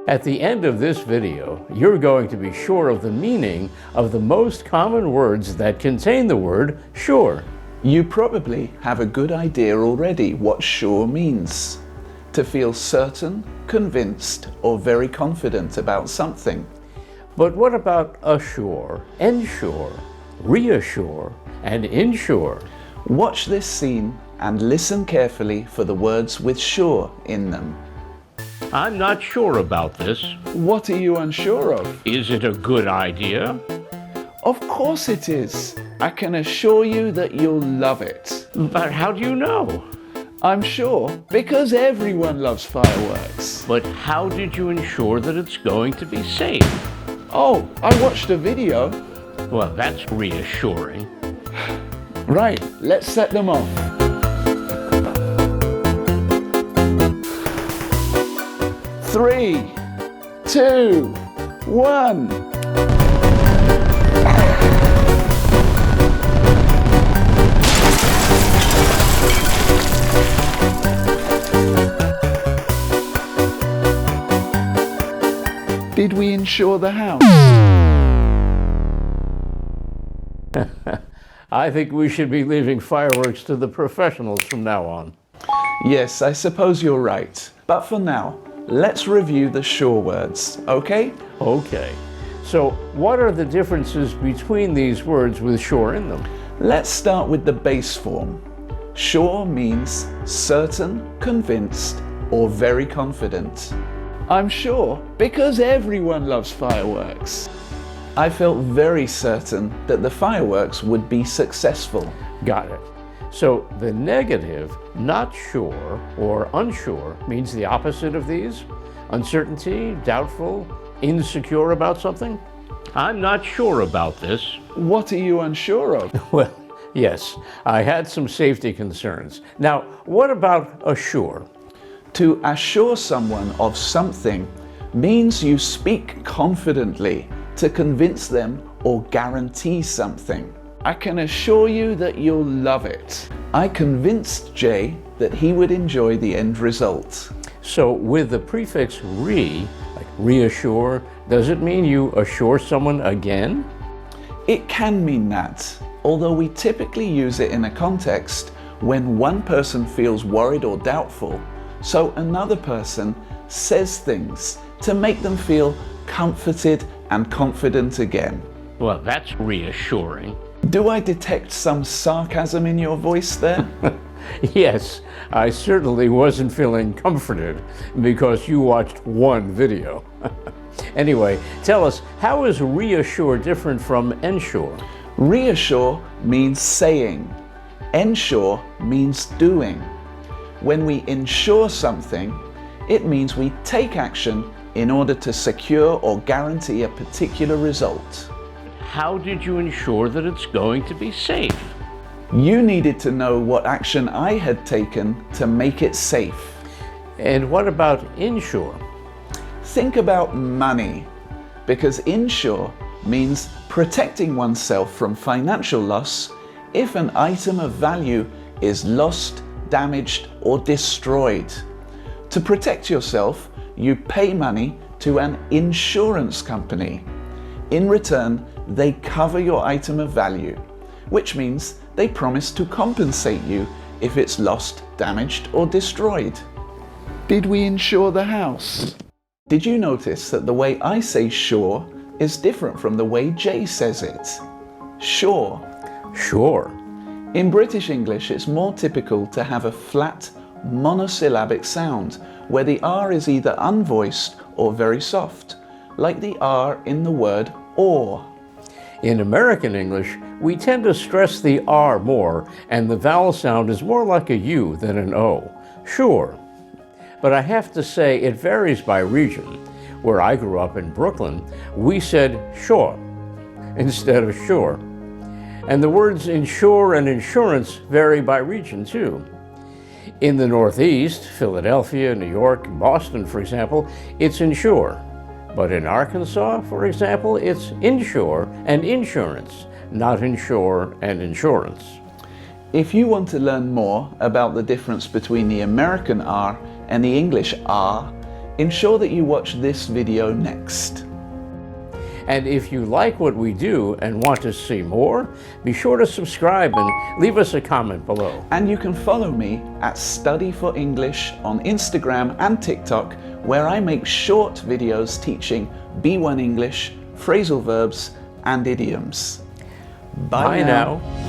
At the end of this video, you're going to be sure of the meaning of the most common words that contain the word sure. You probably have a good idea already what sure means. To feel certain, convinced, or very confident about something. But what about assure, ensure, reassure, and insure? Watch this scene and listen carefully for the words with sure in them. I'm not sure about this. What are you unsure of? Is it a good idea? Of course it is. I can assure you that you'll love it. But how do you know? I'm sure because everyone loves fireworks. But how did you ensure that it's going to be safe? Oh, I watched a video. Well, that's reassuring. Right, let's set them off. Three, two, one. Did we insure the house? I think we should be leaving fireworks to the professionals from now on. Yes, I suppose you're right. But for now, let's review the sure words, okay? Okay. So, what are the differences between these words with sure in them? Let's start with the base form. Sure means certain, convinced, or very confident. I'm sure because everyone loves fireworks. I felt very certain that the fireworks would be successful. Got it. So the negative, not sure or unsure, means the opposite of these? Uncertainty, doubtful, insecure about something? I'm not sure about this. What are you unsure of? Well, yes, I had some safety concerns. Now, what about assure? To assure someone of something means you speak confidently to convince them or guarantee something. I can assure you that you'll love it. I convinced Jay that he would enjoy the end result. So with the prefix re, like reassure, does it mean you assure someone again? It can mean that, although we typically use it in a context when one person feels worried or doubtful, so another person says things to make them feel comforted and confident again. Well, that's reassuring. Do I detect some sarcasm in your voice there? Yes, I certainly wasn't feeling comforted because you watched one video. Anyway, tell us, how is reassure different from ensure? Reassure means saying. Ensure means doing. When we ensure something, it means we take action in order to secure or guarantee a particular result. How did you ensure that it's going to be safe? You needed to know what action I had taken to make it safe. And what about insure? Think about money, because insure means protecting oneself from financial loss if an item of value is lost, damaged, or destroyed. To protect yourself, you pay money to an insurance company. In return, they cover your item of value, which means they promise to compensate you if it's lost, damaged, or destroyed. Did we insure the house? Did you notice that the way I say sure is different from the way Jay says it? Sure. Sure. In British English, it's more typical to have a flat, monosyllabic sound, where the R is either unvoiced or very soft, like the R in the word or. In American English, we tend to stress the R more, and the vowel sound is more like a U than an O. Sure. But I have to say it varies by region. Where I grew up in Brooklyn, we said sure instead of sure. And the words insure and insurance vary by region too. In the Northeast, Philadelphia, New York, Boston, for example, it's insure. But in Arkansas, for example, it's insure and insurance, not insure and insurance. If you want to learn more about the difference between the American R and the English R, ensure that you watch this video next. And if you like what we do and want to see more, be sure to subscribe and leave us a comment below. And you can follow me at Study for English on Instagram and TikTok, where I make short videos teaching B1 English, phrasal verbs, and idioms. Bye now.